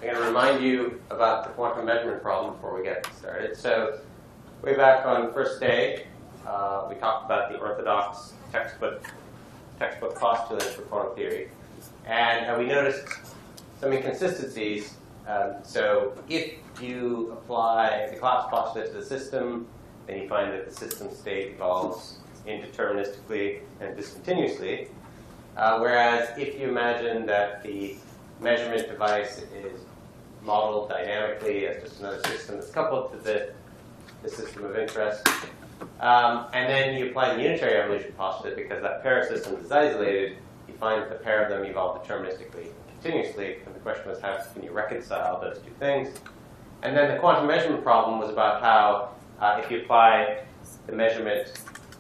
I'm going to remind you about the quantum measurement problem before we get started. So way back on first day, we talked about the orthodox textbook postulates for quantum theory. And we noticed some inconsistencies. So if you apply the collapse postulate to the system, then you find that the system state evolves indeterministically and discontinuously. Whereas if you imagine that the measurement device is modeled dynamically as just another system that's coupled to the system of interest, and then you apply the unitary evolution postulate, because that pair of systems is isolated, you find that the pair of them evolve deterministically and continuously. And the question was, how can you reconcile those two things? And then the quantum measurement problem was about how, if you apply the measurement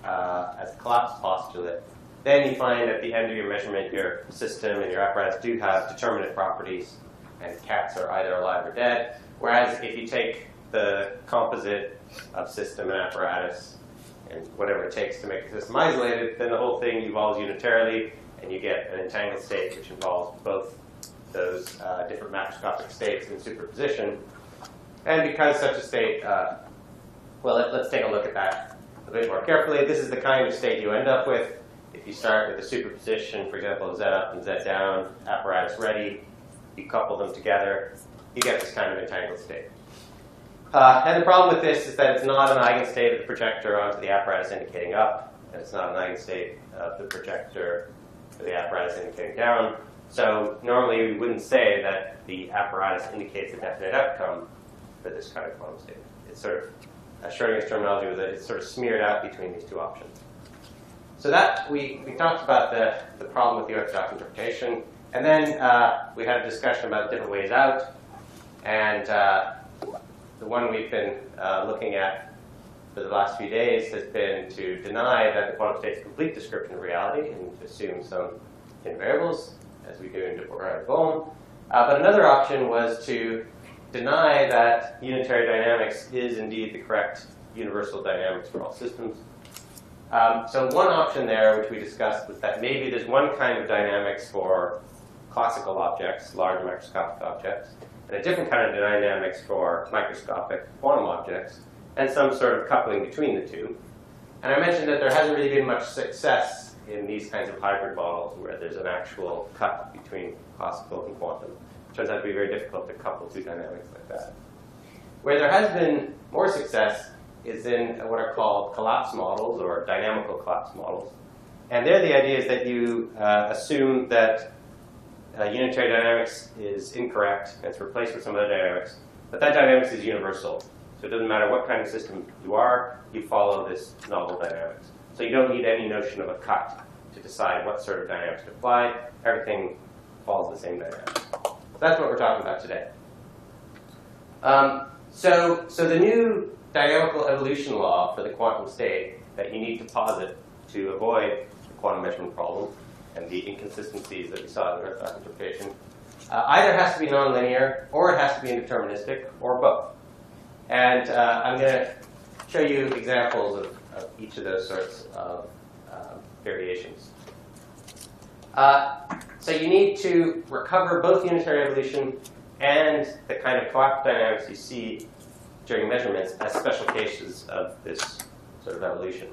as a collapse postulate, then you find at the end of your measurement, your system and your apparatus do have determinate properties, and cats are either alive or dead. Whereas if you take the composite of system and apparatus and whatever it takes to make the system isolated, then the whole thing evolves unitarily, and you get an entangled state which involves both those different macroscopic states in superposition. And because such a state, well, let's take a look at that a bit more carefully. This is the kind of state you end up with if you start with a superposition, for example, of Z up and Z down, apparatus ready, you couple them together, you get this kind of entangled state. And the problem with this is that it's not an eigenstate of the projector onto the apparatus indicating up, and it's not an eigenstate of the projector for the apparatus indicating down. So normally we wouldn't say that the apparatus indicates a definite outcome for this kind of quantum state. It's sort of, Schrödinger's terminology was that it's sort of smeared out between these two options. So that, we talked about the problem with the orthodox interpretation. And then we had a discussion about different ways out. And the one we've been looking at for the last few days has been to deny that the quantum state is a complete description of reality and to assume some invariables, as we do in de Broglie and Bohm. But another option was to deny that unitary dynamics is indeed the correct universal dynamics for all systems. So one option there, which we discussed, was that maybe there's one kind of dynamics for classical objects, large microscopic objects, and a different kind of dynamics for microscopic quantum objects, and some sort of coupling between the two. And I mentioned that there hasn't really been much success in these kinds of hybrid models where there's an actual cut between classical and quantum. It turns out to be very difficult to couple two dynamics like that. Where there has been more success is in what are called collapse models or dynamical collapse models. And there the idea is that you assume that unitary dynamics is incorrect and it's replaced with some other dynamics, but that dynamics is universal. So it doesn't matter what kind of system you are, you follow this novel dynamics. So you don't need any notion of a cut to decide what sort of dynamics to apply. Everything follows the same dynamics. So that's what we're talking about today. So the new dynamical evolution law for the quantum state that you need to posit to avoid the quantum measurement problem and the inconsistencies that we saw in the orthodox interpretation either has to be nonlinear, or it has to be indeterministic, or both. And I'm going to show you examples of each of those sorts of variations. So you need to recover both unitary evolution and the kind of collapse dynamics you see during measurements as special cases of this sort of evolution.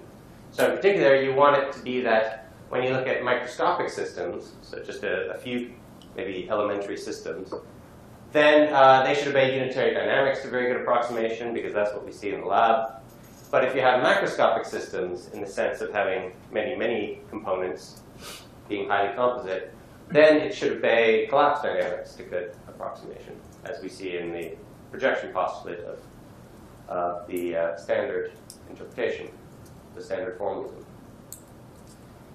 So in particular, you want it to be that when you look at microscopic systems, so just a few maybe elementary systems, then they should obey unitary dynamics to a very good approximation, because that's what we see in the lab. But if you have macroscopic systems in the sense of having many, many components being highly composite, then it should obey collapse dynamics to good approximation, as we see in the projection postulate of the standard interpretation, the standard formalism.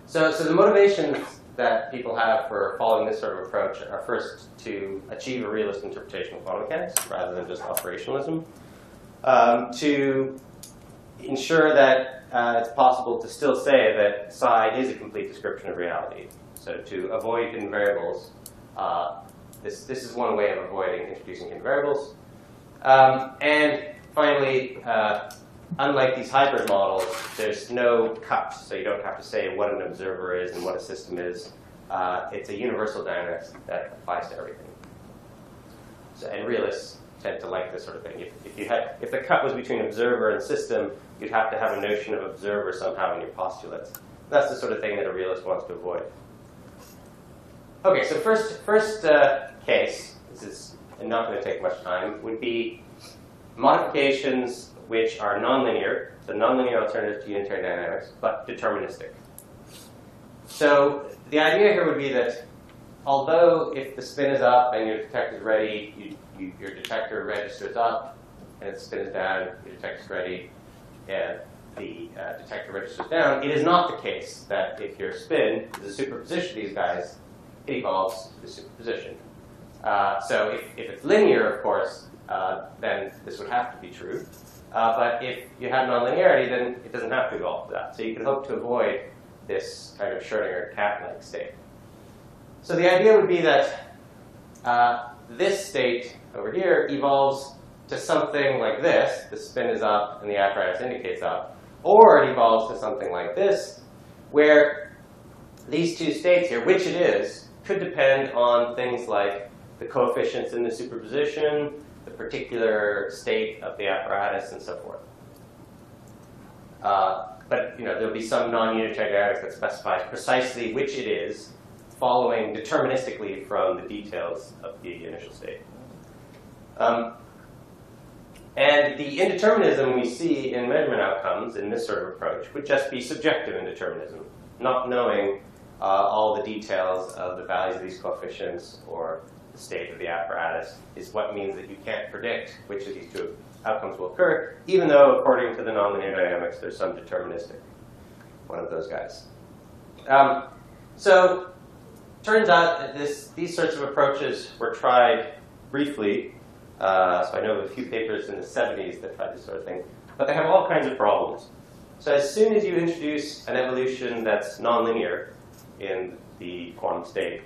So the motivations that people have for following this sort of approach are first to achieve a realist interpretation of quantum mechanics rather than just operationalism, to ensure that it's possible to still say that psi is a complete description of reality. So to avoid hidden variables, this is one way of avoiding introducing hidden variables. And finally, unlike these hybrid models, there's no cut, so you don't have to say what an observer is and what a system is. It's a universal dynamics that applies to everything. And realists tend to like this sort of thing. If the cut was between observer and system, you'd have to have a notion of observer somehow in your postulates. That's the sort of thing that a realist wants to avoid. Okay, so first case, this is not going to take much time, would be modifications which are nonlinear, so nonlinear alternatives to unitary dynamics, but deterministic. So the idea here would be that although if the spin is up and your detector is ready, your detector registers up, and if the spin is down, your detector is ready, and the detector registers down, it is not the case that if your spin is a superposition of these guys, it evolves to superposition. So if it's linear, of course, then this would have to be true. But if you have nonlinearity, then it doesn't have to evolve to that. So you can hope to avoid this kind of Schrödinger cat-like state. So the idea would be that this state over here evolves to something like this. The spin is up and the apparatus indicates up. Or it evolves to something like this, where these two states here, which it is, could depend on things like the coefficients in the superposition, the particular state of the apparatus, and so forth. But there'll be some non-unitary dynamics that specifies precisely which it is, following deterministically from the details of the initial state. And the indeterminism we see in measurement outcomes in this sort of approach would just be subjective indeterminism, not knowing all the details of the values of these coefficients or the state of the apparatus is what means that you can't predict which of these two outcomes will occur, even though, according to the nonlinear dynamics, there's some deterministic one of those guys. So turns out that these sorts of approaches were tried briefly. So I know of a few papers in the 70s that tried this sort of thing. But they have all kinds of problems. So as soon as you introduce an evolution that's nonlinear in the quantum state,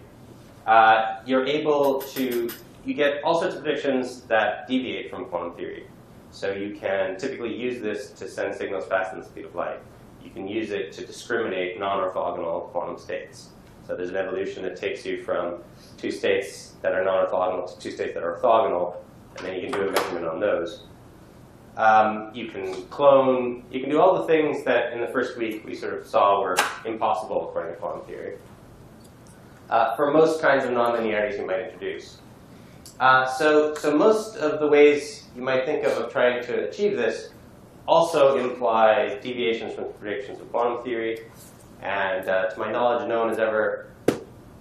you get all sorts of predictions that deviate from quantum theory. So you can typically use this to send signals faster than the speed of light. You can use it to discriminate non-orthogonal quantum states. So there's an evolution that takes you from two states that are non-orthogonal to two states that are orthogonal, and then you can do a measurement on those. You can clone. You can do all the things that in the first week we sort of saw were impossible according to quantum theory. For most kinds of nonlinearities you might introduce. So most of the ways you might think of trying to achieve this also imply deviations from the predictions of quantum theory. And to my knowledge, no one has ever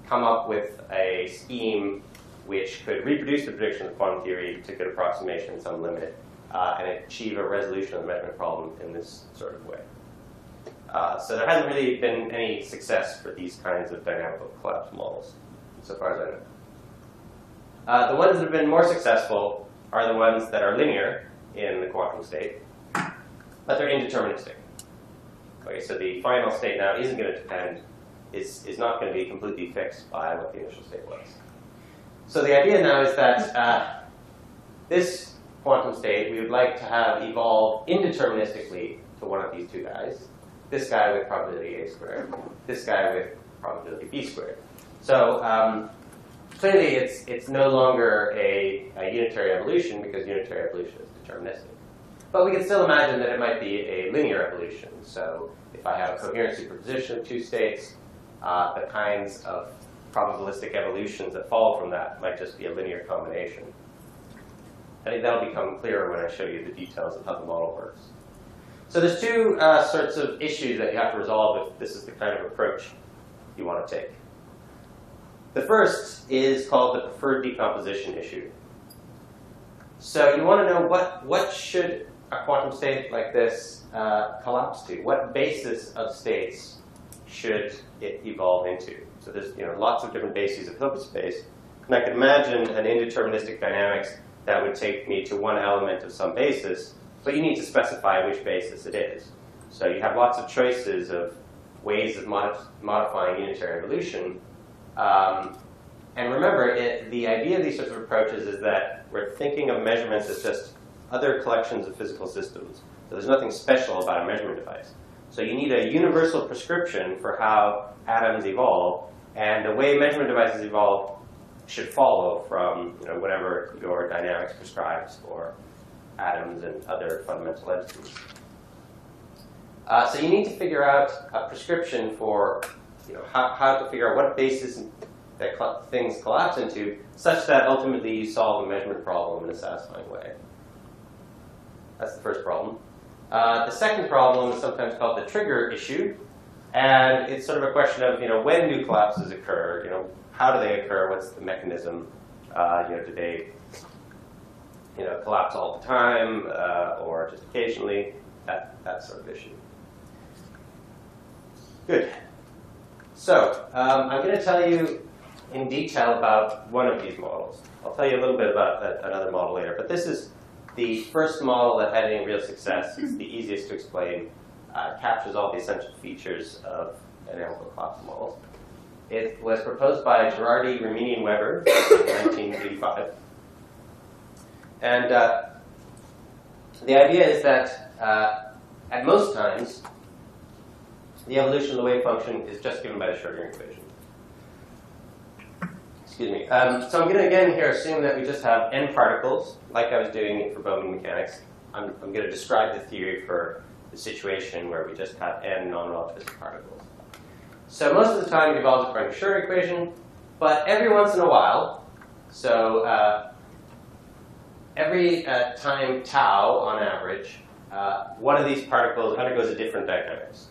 come up with a scheme which could reproduce the predictions of quantum theory to good approximation in some limit and achieve a resolution of the measurement problem in this sort of way. So there hasn't really been any success for these kinds of dynamical collapse models, so far as I know. The ones that have been more successful are the ones that are linear in the quantum state, but they're indeterministic. Okay, so the final state now isn't going to depend, is not going to be completely fixed by what the initial state was. So the idea now is that this quantum state we would like to have evolve indeterministically to one of these two guys. This guy with probability a squared, this guy with probability b squared. So clearly it's no longer a unitary evolution because unitary evolution is deterministic. But we can still imagine that it might be a linear evolution. So if I have a coherent superposition of two states, the kinds of probabilistic evolutions that follow from that might just be a linear combination. I think that'll become clearer when I show you the details of how the model works. So there's two sorts of issues that you have to resolve if this is the kind of approach you want to take. The first is called the preferred decomposition issue. So you want to know what should a quantum state like this collapse to? What basis of states should it evolve into? So there's lots of different bases of Hilbert space. And I can imagine an indeterministic dynamics that would take me to one element of some basis, but you need to specify which basis it is. So you have lots of choices of ways of modifying unitary evolution. And remember, the idea of these sorts of approaches is that we're thinking of measurements as just other collections of physical systems. So there's nothing special about a measurement device. So you need a universal prescription for how atoms evolve. And the way measurement devices evolve should follow from whatever your dynamics prescribes for atoms and other fundamental entities. So you need to figure out a prescription for how to figure out what basis that things collapse into, such that ultimately you solve a measurement problem in a satisfying way. That's the first problem. The second problem is sometimes called the trigger issue, and it's sort of a question of when do collapses occur? How do they occur? What's the mechanism? Do they collapse all the time or just occasionally? That sort of issue. Good. So I'm going to tell you in detail about one of these models. I'll tell you a little bit about another model later. But this is the first model that had any real success. It's the easiest to explain. Captures all the essential features of analytical collapse models. It was proposed by Girardi, Rimini, and Weber in 1985. And the idea is that at most times, the evolution of the wave function is just given by the Schrodinger equation. Excuse me. So I'm going to again here assume that we just have n particles, like I was doing for Bowman mechanics. I'm going to describe the theory for the situation where we just have n non-relativistic particles. So most of the time it evolves according to Schrodinger equation, but every once in a while, so every time tau on average, one of these particles undergoes a different dynamics.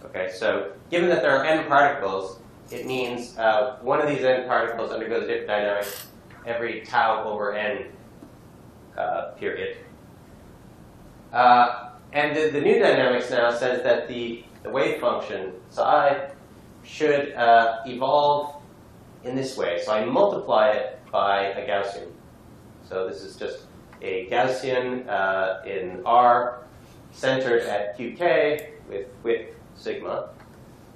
Okay, so given that there are n particles, it means one of these n particles undergoes a different dynamics every tau over n period. And the new dynamics now says that the wave function psi should evolve in this way. So I multiply it by a Gaussian. So this is just a Gaussian in R centered at qk with width sigma.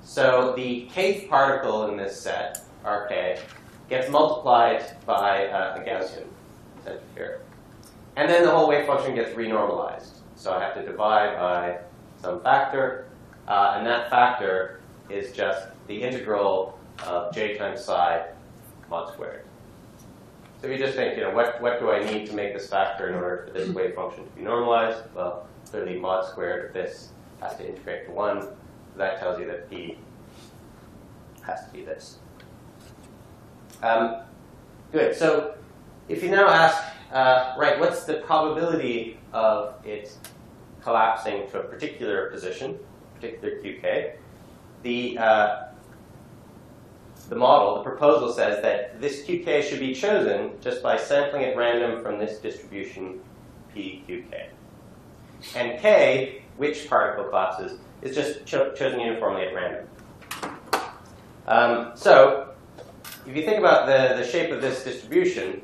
So the kth particle in this set, Rk, gets multiplied by a Gaussian centered here. And then the whole wave function gets renormalized. So I have to divide by some factor, and that factor is just the integral of j times psi mod squared. So if you just think, what do I need to make this factor in order for this wave function to be normalized? Well, clearly mod squared of this has to integrate to 1. So that tells you that p has to be this. Good. So if you now ask, right, what's the probability of it collapsing to a particular position, particular qk? The model, the proposal says that this qk should be chosen just by sampling at random from this distribution pqk. And k, which particle collapses, is just chosen uniformly at random. So if you think about the shape of this distribution,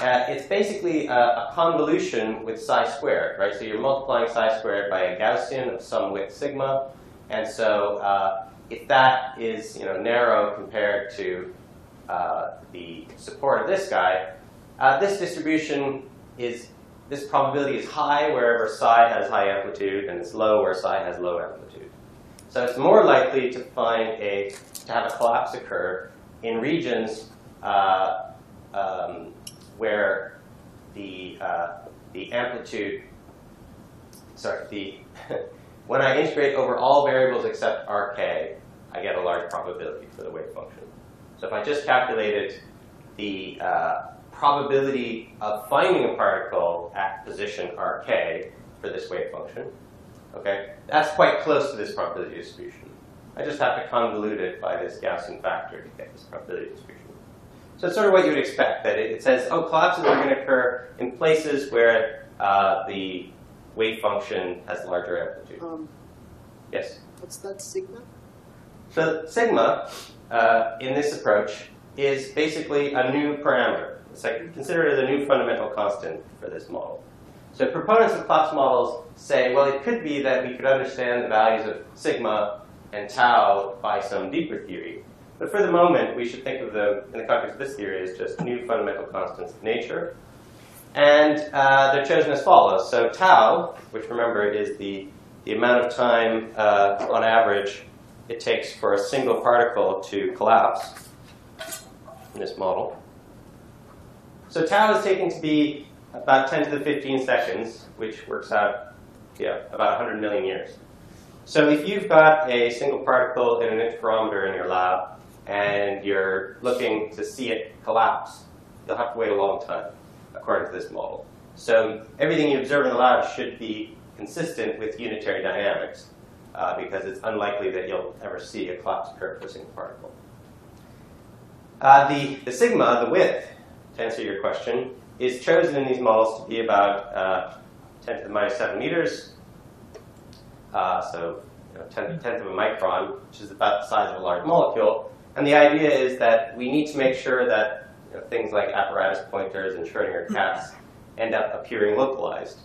it's basically a convolution with psi squared, right? So you're multiplying psi squared by a Gaussian of some width sigma, and so if that is narrow compared to the support of this guy, this distribution this probability is high wherever psi has high amplitude, and it's low where psi has low amplitude. So it's more likely to to have a collapse occur in regions where the amplitude, when I integrate over all variables except Rk, I get a large probability for the wave function. So if I just calculated the probability of finding a particle at position Rk for this wave function, okay, that's quite close to this probability distribution. I just have to convolute it by this Gaussian factor to get this probability distribution. So it's sort of what you would expect, that it says, oh, collapses are going to occur in places where the wave function has larger amplitude. Yes? What's that sigma? So sigma, in this approach, is basically a new parameter. It's like, consider it as a new fundamental constant for this model. So proponents of collapse models say, well, it could be that we could understand the values of sigma and tau by some deeper theory. But for the moment, we should think of them, in the context of this theory, as just new fundamental constants of nature. And they're chosen as follows. So tau, which remember is the amount of time on average it takes for a single particle to collapse in this model. So tau is taken to be about 10 to the 15 seconds, which works out about 100 million years. So if you've got a single particle in an interferometer in your lab, and you're looking to see it collapse, you'll have to wait a long time, according to this model. So everything you observe in the lab should be consistent with unitary dynamics, because it's unlikely that you'll ever see a collapse occur for a single particle. The sigma, the width, to answer your question, is chosen in these models to be about 10 to the minus 7 meters, so tenth of a micron, which is about the size of a large molecule. And the idea is that we need to make sure that things like apparatus pointers and Schrodinger cats end up appearing localized.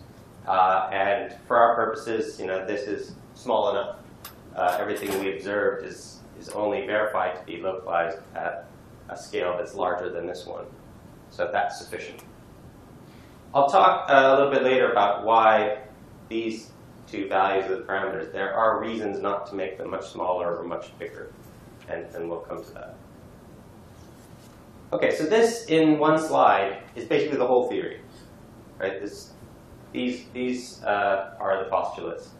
And for our purposes, this is small enough. Everything we observed is only verified to be localized at a scale that's larger than this one. So that's sufficient. I'll talk a little bit later about why these two values of the parameters, there are reasons not to make them much smaller or much bigger. And we'll come to that. OK, so this, in one slide, is basically the whole theory. Right? These are the postulates.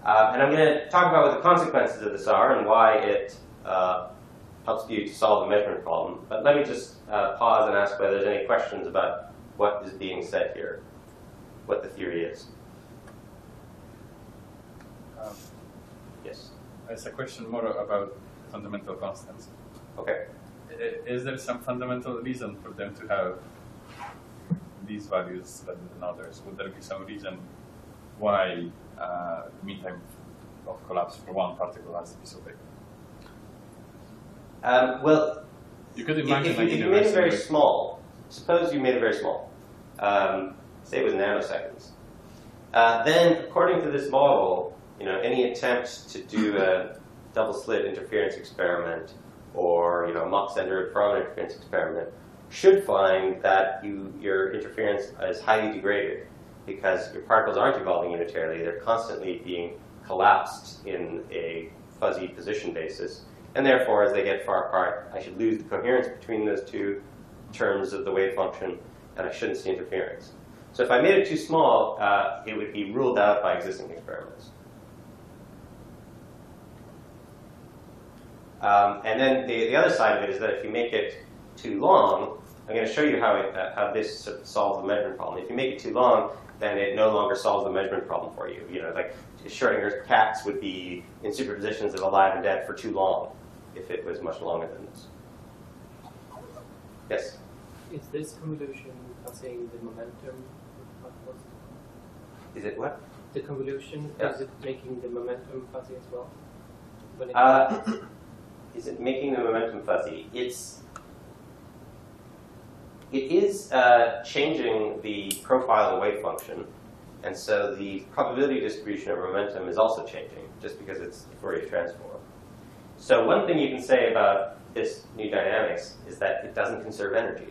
And I'm going to talk about what the consequences of this are and why it helps you to solve the measurement problem. But let me just pause and ask whether there's any questions about what is being said here, what the theory is. Yes? It's a question more about fundamental constants. OK. Is there some fundamental reason for them to have these values rather than others? Would there be some reason why the mean time of collapse for one particle has to be so big? Well, you could imagine if you made it very small, suppose you made it very small, say it was nanoseconds, then according to this model, any attempt to do a double-slit interference experiment or a Mach-Zehnder interferometer interference experiment should find that your interference is highly degraded because your particles aren't evolving unitarily. They're constantly being collapsed in a fuzzy position basis. And therefore, as they get far apart, I should lose the coherence between those two terms of the wave function, and I shouldn't see interference. So if I made it too small, it would be ruled out by existing experiments. And then the other side of it is that if you make it too long, I'm going to show you how this solves the measurement problem. If you make it too long, then it no longer solves the measurement problem for you. Like Schrödinger's cats would be in superpositions of alive and dead for too long if it was much longer than this. Yes? Is this convolution passing the momentum of particles? Is it what? The convolution, Yeah. is it making the momentum fuzzy as well? Is it making the momentum fuzzy? It is changing the profile of the wave function, and so the probability distribution of momentum is also changing, just because it's a Fourier transform. So one thing you can say about this new dynamics is that it doesn't conserve energy.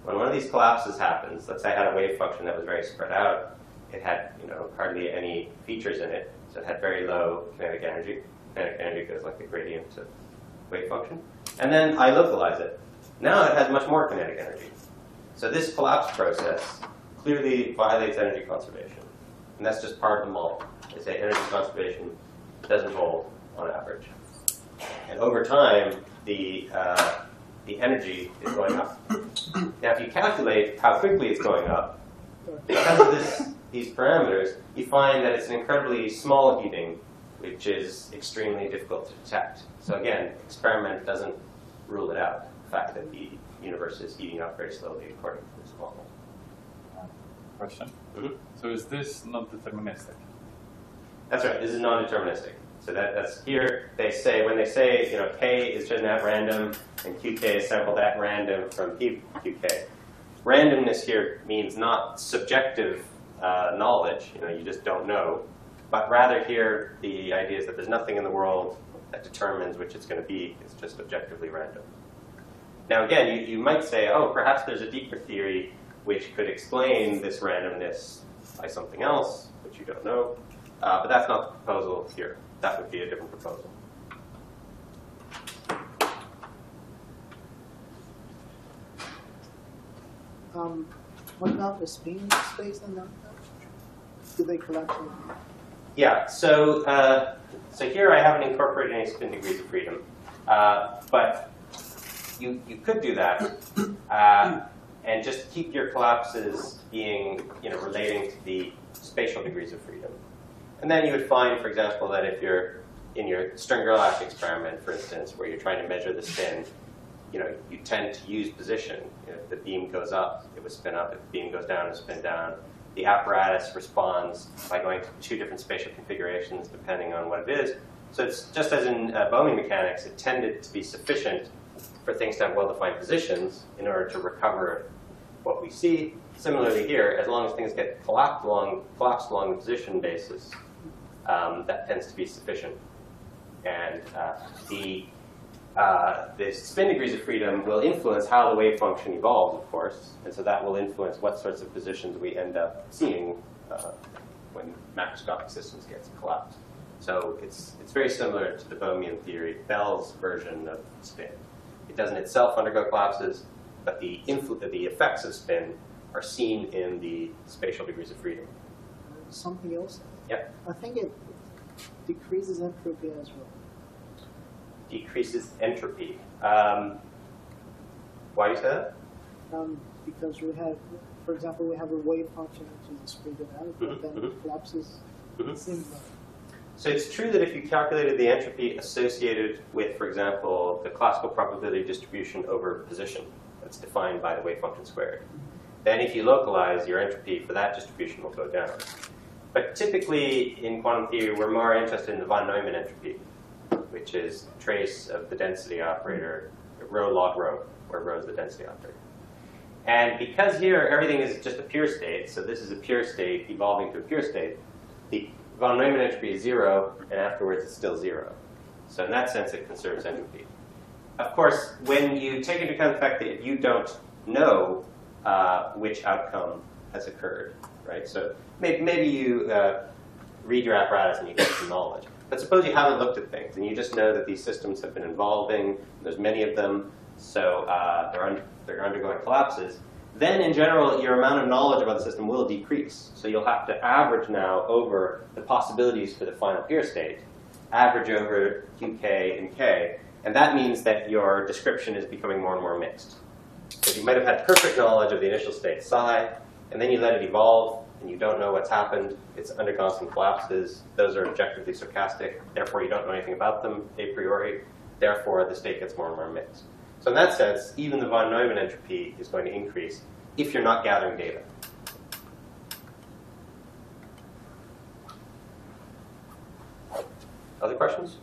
When one of these collapses happens, let's say I had a wave function that was very spread out, it had hardly any features in it, so it had very low kinetic energy. Kinetic energy goes like a gradient to wave function. And then I localize it. Now it has much more kinetic energy. So this collapse process clearly violates energy conservation. And that's just part of the model. They say energy conservation doesn't hold on average. And over time, the energy is going up. Now, if you calculate how quickly it's going up, because of these parameters, you find that it's an incredibly small heating, which is extremely difficult to detect. So again, experiment doesn't rule it out, the fact that the universe is heating up very slowly according to this model. Question? Mm-hmm. So is this not deterministic? That's right. This is non-deterministic. So that's here. They say when they say k is chosen at random and qk is sampled at random from qk. Randomness here means not subjective knowledge. You just don't know, but rather here the idea is that there's nothing in the world that determines which it's going to be. It's just objectively random. Now again, you might say, oh, perhaps there's a deeper theory which could explain this randomness by something else, which you don't know. But that's not the proposal here. That would be a different proposal. What about the spin space and that? Do they collapse? Yeah, so here I haven't incorporated any spin degrees of freedom. But you could do that and just keep your collapses being, relating to the spatial degrees of freedom. And then you would find, for example, that if you're in your Stern-Gerlach experiment, for instance, where you're trying to measure the spin, you tend to use position. If the beam goes up, it would spin up. If the beam goes down, it would spin down. The apparatus responds by going to 2 different spatial configurations depending on what it is. So it's just as in Bohmian mechanics, it tended to be sufficient for things to have well-defined positions in order to recover what we see. Similarly here, as long as things get collapsed along the position basis, that tends to be sufficient. And the spin degrees of freedom will influence how the wave function evolves, of course, and so that will influence what sorts of positions we end up seeing when macroscopic systems get collapsed. So it's very similar to the Bohmian theory, Bell's version of spin. It doesn't itself undergo collapses, but the effects of spin are seen in the spatial degrees of freedom. Something else? Yep. I think it decreases entropy as well. Decreases entropy. Why do you say that? Because we have, for example, we have a wave function which is spread out, but then it collapses. Similar. So it's true that if you calculated the entropy associated with, for example, the classical probability distribution over position, that's defined by the wave function squared, then if you localize, your entropy for that distribution will go down. But typically in quantum theory, we're more interested in the von Neumann entropy, which is a trace of the density operator, rho log rho, where rho is the density operator. And because here everything is just a pure state, so this is a pure state evolving to a pure state, the von Neumann entropy is 0, and afterwards it's still 0. So in that sense, it conserves entropy. Of course, when you take into account the fact that you don't know which outcome has occurred, right? So maybe you read your apparatus and you get some knowledge. But suppose you haven't looked at things, and you just know that these systems have been evolving, there's many of them, so they're undergoing collapses. Then, in general, your amount of knowledge about the system will decrease. So you'll have to average now over the possibilities for the final pure state, average over qk and k, and that means that your description is becoming more and more mixed. So you might have had perfect knowledge of the initial state psi, and then you let it evolve, and you don't know what's happened. It's undergone some collapses. Those are objectively stochastic. Therefore, you don't know anything about them a priori. Therefore, the state gets more and more mixed. So in that sense, even the von Neumann entropy is going to increase if you're not gathering data. Other questions?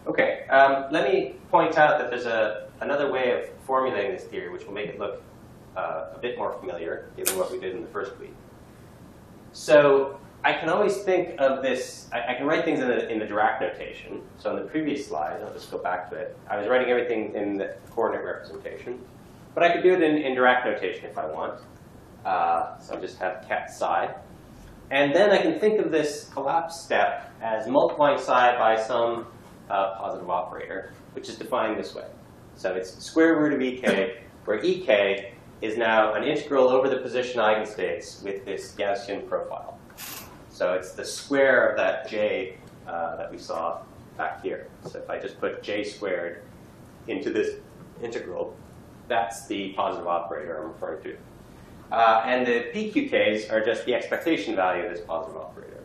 Okay, let me point out that there's another way of formulating this theory which will make it look a bit more familiar, given what we did in the first week. So I can always think of this, I can write things in the Dirac notation. So on the previous slide, I'll just go back to it, I was writing everything in the coordinate representation. But I could do it in Dirac notation if I want. So I just have ket psi. And then I can think of this collapse step as multiplying psi by some positive operator, which is defined this way. So it's square root of ek, where ek is now an integral over the position eigenstates with this Gaussian profile. So it's the square of that j that we saw back here. So if I just put j squared into this integral, that's the positive operator I'm referring to. And the PQKs are just the expectation value of this positive operator.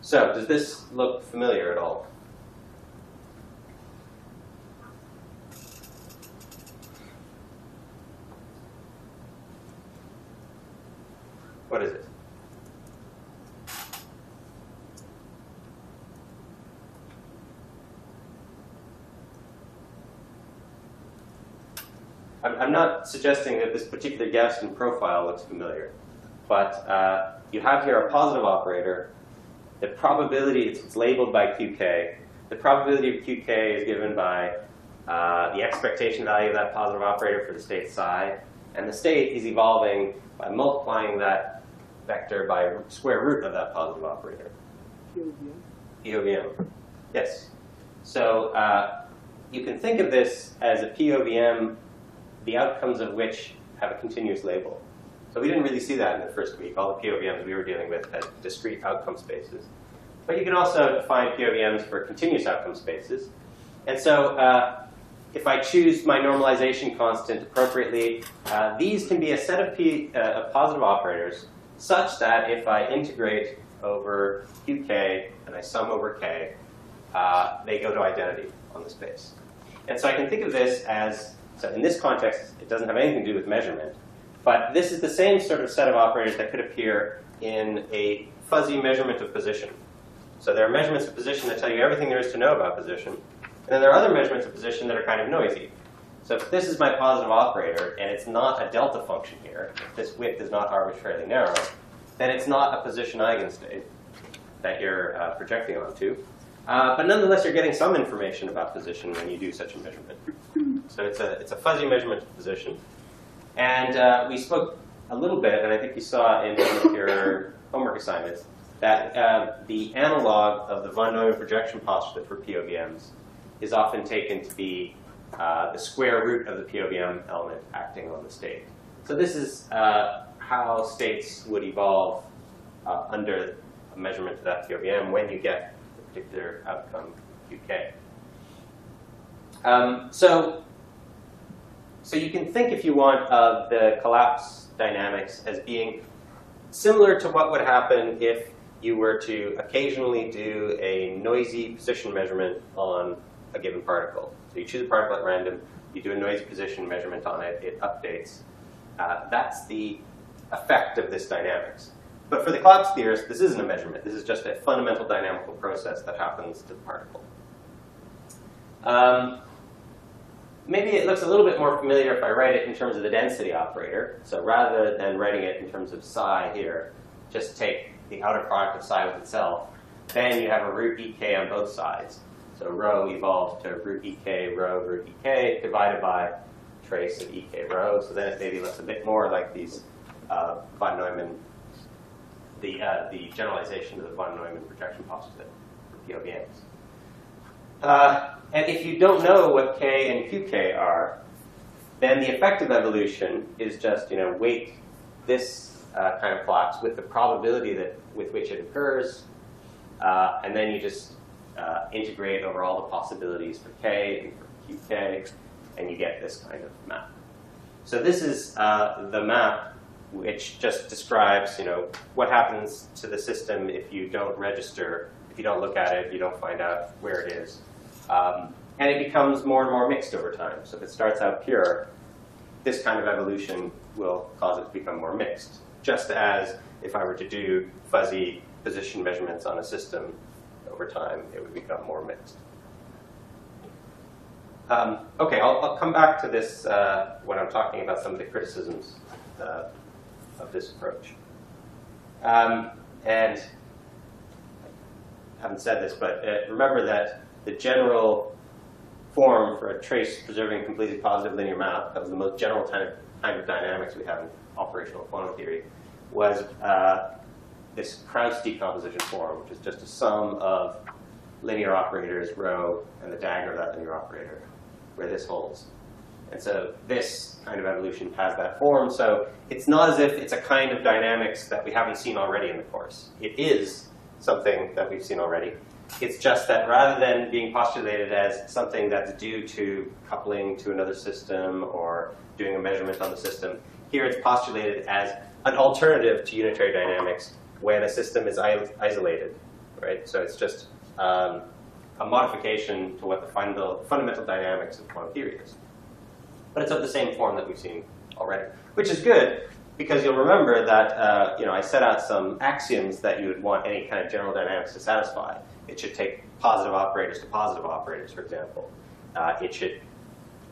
So does this look familiar at all? What is it? I'm not suggesting that this particular Gaussian profile looks familiar, but you have here a positive operator. The probability, it's labeled by QK. The probability of QK is given by the expectation value of that positive operator for the state psi, and the state is evolving by multiplying that vector by square root of that positive operator. POVM. Yes. So you can think of this as a POVM the outcomes of which have a continuous label. So we didn't really see that in the first week. All the POVMs we were dealing with had discrete outcome spaces. But you can also define POVMs for continuous outcome spaces. And so if I choose my normalization constant appropriately, these can be a set of positive operators such that if I integrate over qk and I sum over k, they go to identity on the space. And so I can think of this as, so in this context, it doesn't have anything to do with measurement. But this is the same sort of set of operators that could appear in a fuzzy measurement of position. So there are measurements of position that tell you everything there is to know about position. And then there are other measurements of position that are kind of noisy. So if this is my positive operator, and it's not a delta function here, if this width is not arbitrarily narrow, then it's not a position eigenstate that you're projecting onto. But nonetheless, you're getting some information about position when you do such a measurement. So it's a fuzzy measurement of position. And we spoke a little bit, and I think you saw in one of your homework assignments, that the analog of the von Neumann projection postulate for POVMs is often taken to be the square root of the POVM element acting on the state. So this is how states would evolve under a measurement of that POVM when you get the particular outcome qk. So you can think, if you want, of the collapse dynamics as being similar to what would happen if you were to occasionally do a noisy position measurement on a given particle. So you choose a particle at random, you do a noisy position measurement on it, it updates. That's the effect of this dynamics. But for the collapse theorist, this isn't a measurement. This is just a fundamental dynamical process that happens to the particle. Maybe it looks a little bit more familiar if I write it in terms of the density operator. So rather than writing it in terms of psi here, just take the outer product of psi with itself. Then you have a root ek on both sides. So rho evolves to root ek rho root ek divided by trace of ek rho. So then it maybe looks a bit more like these von Neumann, the generalization of the von Neumann projection postulate for POVMs. And if you don't know what k and qk are, then the effective evolution is just, weight this kind of collapse with the probability with which it occurs, and then you just integrate over all the possibilities for k and for qk, and you get this kind of map. So this is the map which just describes, what happens to the system if you don't register, if you don't look at it, you don't find out where it is. And it becomes more and more mixed over time. So if it starts out pure, this kind of evolution will cause it to become more mixed. Just as if I were to do fuzzy position measurements on a system over time, it would become more mixed. OK, I'll come back to this when I'm talking about some of the criticisms of this approach. And I haven't said this, but remember that the general form for a trace preserving completely positive linear map, that was the most general kind of dynamics we have in operational quantum theory, was this Krauss decomposition form, which is just a sum of linear operators, rho, and the dagger of that linear operator, where this holds. And so this kind of evolution has that form. So it's not as if it's a kind of dynamics that we haven't seen already in the course. It is something that we've seen already. It's just that rather than being postulated as something that's due to coupling to another system or doing a measurement on the system, here it's postulated as an alternative to unitary dynamics when a system is isolated, right? So it's just a modification to what the fundamental dynamics of quantum theory is. But it's of the same form that we've seen already, which is good because you'll remember that I set out some axioms that you would want any kind of general dynamics to satisfy. It should take positive operators to positive operators, for example. It should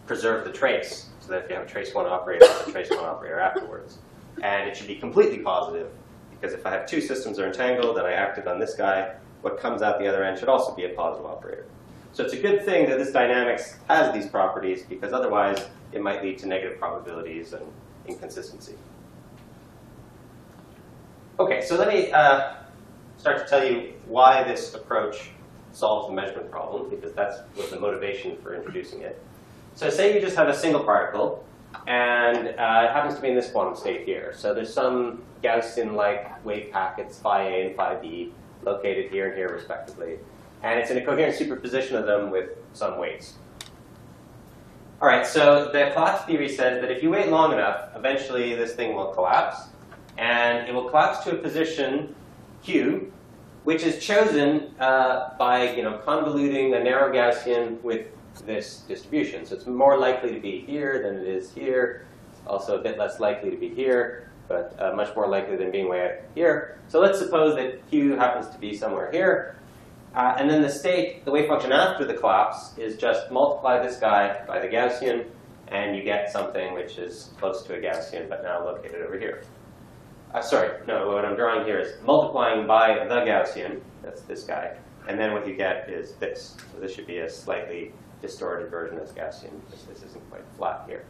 preserve the trace, so that if you have a trace 1 operator, it's a trace 1 operator afterwards. And it should be completely positive, because if I have two systems that are entangled and I acted on this guy, what comes out the other end should also be a positive operator. So it's a good thing that this dynamics has these properties, because otherwise it might lead to negative probabilities and inconsistency. OK, so let me start to tell you why this approach solves the measurement problem, because that was the motivation for introducing it. So say you just have a single particle, and it happens to be in this quantum state here. So there's some Gaussian-like wave packets, phi A and phi B, located here and here respectively. And it's in a coherent superposition of them with some weights. All right, so the collapse theory says that if you wait long enough, eventually this thing will collapse. And it will collapse to a position, Q, which is chosen by convoluting a narrow Gaussian with this distribution. So it's more likely to be here than it is here. It's also a bit less likely to be here, but much more likely than being way out here. So let's suppose that Q happens to be somewhere here. And then the state, the wave function after the collapse, is just multiply this guy by the Gaussian, and you get something which is close to a Gaussian, but now located over here. Sorry, no, what I'm drawing here is multiplying by the Gaussian, that's this guy, and then what you get is this. So this should be a slightly distorted version of this Gaussian, because this isn't quite flat here.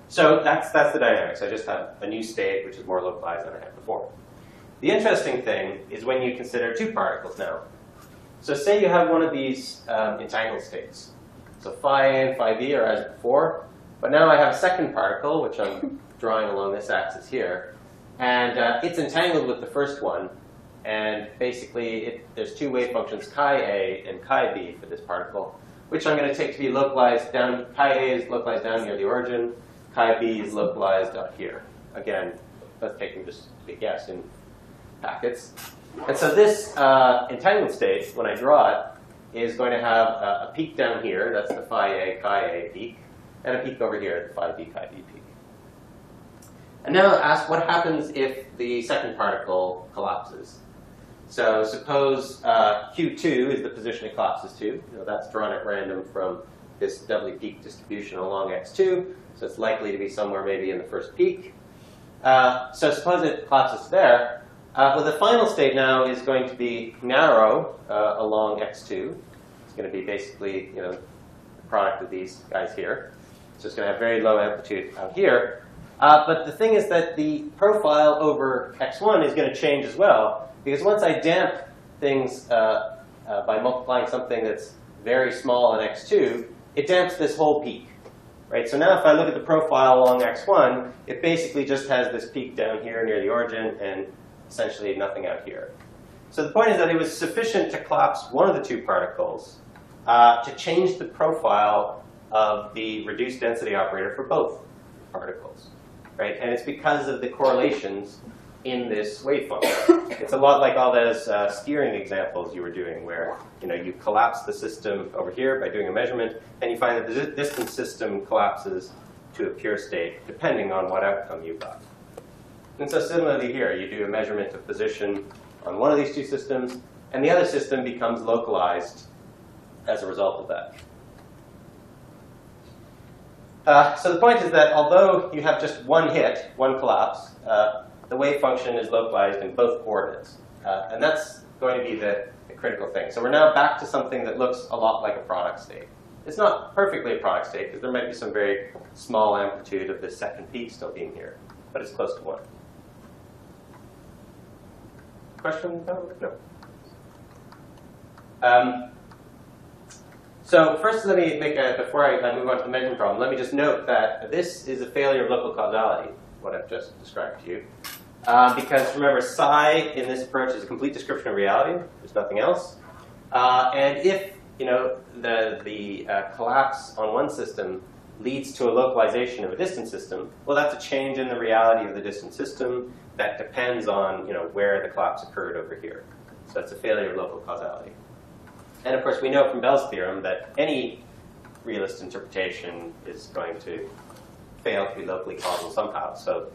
So that's the dynamics. I just have a new state, which is more localized than I had before. The interesting thing is when you consider two particles now. So say you have one of these entangled states. So phi A and phi B are as before, but now I have a second particle, which I'm drawing along this axis here, and it's entangled with the first one, and basically there's two wave functions, chi A and chi B for this particle, which I'm going to take to be localized down. Chi A is localized down near the origin, chi B is localized up here. Again, let's take them just to be Gaussian packets. And so this entangled state, when I draw it, is going to have a peak down here, that's the phi A chi A peak, and a peak over here, the phi B chi B peak. And now ask what happens if the second particle collapses. So suppose Q2 is the position it collapses to. That's drawn at random from this doubly peak distribution along x2, so it's likely to be somewhere maybe in the first peak. So suppose it collapses there. Well, the final state now is going to be narrow along x2. It's going to be basically the product of these guys here. So it's going to have very low amplitude out here. But the thing is that the profile over x1 is going to change as well, because once I damp things by multiplying something that's very small in x2, it damps this whole peak. Right? So now if I look at the profile along x1, it basically just has this peak down here near the origin and essentially nothing out here. So the point is that it was sufficient to collapse one of the two particles to change the profile of the reduced density operator for both particles. Right? And it's because of the correlations in this wave function. It's a lot like all those steering examples you were doing where you collapse the system over here by doing a measurement, and you find that the distant system collapses to a pure state depending on what outcome you got. And so similarly here, you do a measurement of position on one of these two systems, and the other system becomes localized as a result of that. So the point is that although you have just one hit, one collapse, the wave function is localized in both coordinates. And that's going to be the critical thing. So we're now back to something that looks a lot like a product state. It's not perfectly a product state, because there might be some very small amplitude of the second peak still being here, but it's close to 1. Question? No. So first, let me make before I move on to the measurement problem, let me just note that this is a failure of local causality, what I've just described to you. Because remember, psi in this approach is a complete description of reality. There's nothing else. And if the collapse on one system leads to a localization of a distant system, well, that's a change in the reality of the distant system that depends on where the collapse occurred over here. So it's a failure of local causality. And of course, we know from Bell's theorem that any realist interpretation is going to fail to be locally causal somehow. So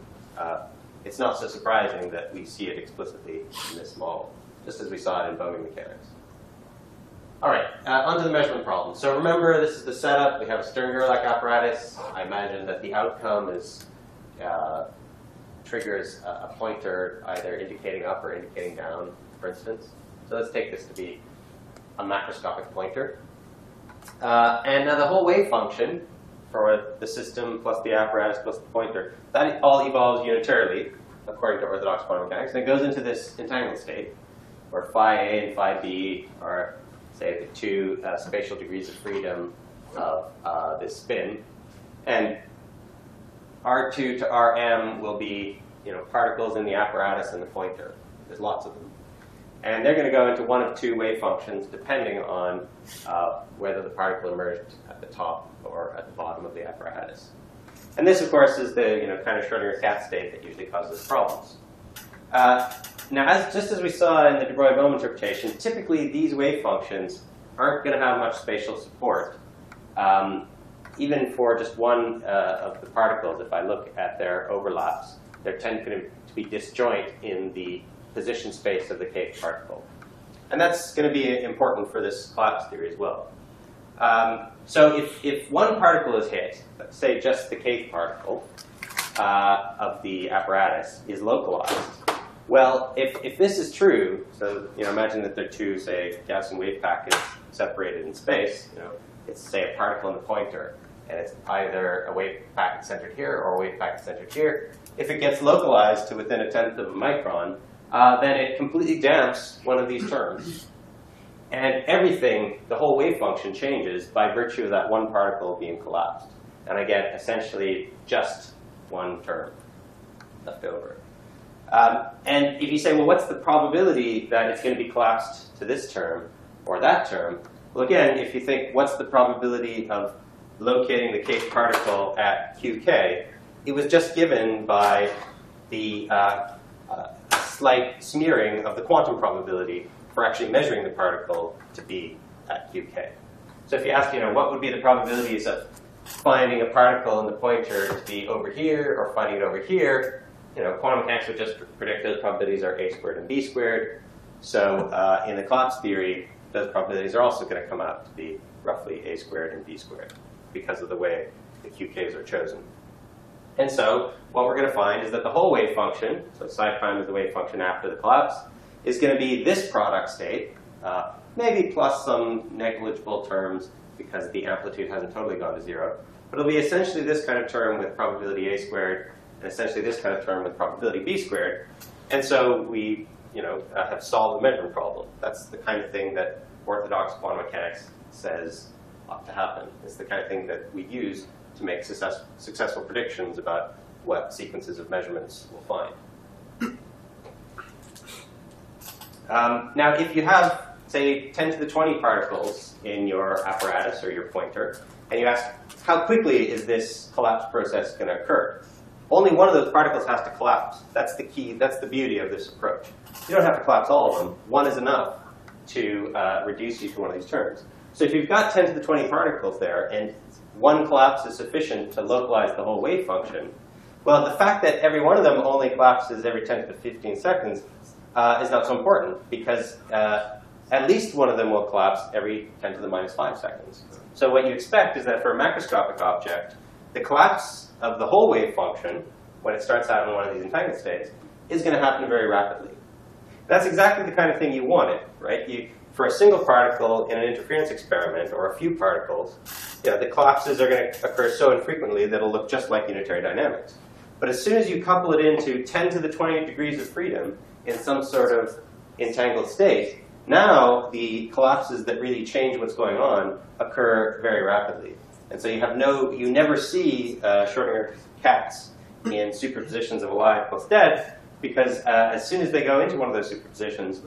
it's not so surprising that we see it explicitly in this model, just as we saw it in Bohm mechanics. All right, onto the measurement problem. So remember, this is the setup. We have a Stern-Gerlach apparatus. I imagine that the outcome is triggers a pointer either indicating up or indicating down, for instance. So let's take this to be a macroscopic pointer. And now the whole wave function for the system plus the apparatus plus the pointer, that all evolves unitarily according to orthodox quantum mechanics. And it goes into this entangled state where phi A and phi B are, say, the two spatial degrees of freedom of this spin. And R2 to Rm will be particles in the apparatus and the pointer. There's lots of them. And they're going to go into one of two wave functions depending on whether the particle emerged at the top or at the bottom of the apparatus. And this, of course, is the kind of Schrödinger cat state that usually causes problems. Now, just as we saw in the de Broglie-Bohm interpretation, typically these wave functions aren't going to have much spatial support. Even for just one of the particles, if I look at their overlaps, they tend to be disjoint in the position space of the kth particle. And that's going to be important for this collapse theory as well. So if one particle is hit, let's say just the kth particle of the apparatus is localized, well, if this is true, so imagine that there are two, say, Gaussian wave packets separated in space. It's, say, a particle in the pointer, and it's either a wave packet centered here or a wave packet centered here. If it gets localized to within 1/10 of a micron, then it completely damps one of these terms. And everything, the whole wave function changes by virtue of that one particle being collapsed. And I get essentially just one term left over. And if you say, well, what's the probability that it's going to be collapsed to this term or that term? Well, again, if you think, what's the probability of locating the kth particle at qk, it was just given by the slight smearing of the quantum probability for actually measuring the particle to be at qk. So if you ask, what would be the probabilities of finding a particle in the pointer to be over here or finding it over here, quantum mechanics would just predict those probabilities are a squared and b squared. So in the collapse theory, those probabilities are also going to come out to be roughly a squared and b squared because of the way the qk's are chosen. And so what we're going to find is that the whole wave function, so psi prime is the wave function after the collapse, is going to be this product state, maybe plus some negligible terms because the amplitude hasn't totally gone to 0. But it'll be essentially this kind of term with probability a squared, and essentially this kind of term with probability b squared. And so we have solved the measurement problem. That's the kind of thing that orthodox quantum mechanics says ought to happen. It's the kind of thing that we use to make successful predictions about what sequences of measurements we'll find. Now, if you have, say, 10 to the 20 particles in your apparatus or your pointer, and you ask, how quickly is this collapse process going to occur? Only one of those particles has to collapse. That's the key. That's the beauty of this approach. You don't have to collapse all of them. One is enough to reduce you to one of these terms. So if you've got 10 to the 20 particles there, and one collapse is sufficient to localize the whole wave function, well, the fact that every one of them only collapses every 10 to the 15 seconds is not so important, because at least one of them will collapse every 10 to the minus 5 seconds. So what you expect is that for a macroscopic object, the collapse of the whole wave function, when it starts out in one of these entangled states, is going to happen very rapidly. That's exactly the kind of thing you wanted, right? For a single particle in an interference experiment, or a few particles, the collapses are going to occur so infrequently that it'll look just like unitary dynamics. But as soon as you couple it into 10 to the 20 degrees of freedom in some sort of entangled state, now the collapses that really change what's going on occur very rapidly. And so you never see Schrödinger cats in superpositions of alive plus dead, because as soon as they go into one of those superpositions,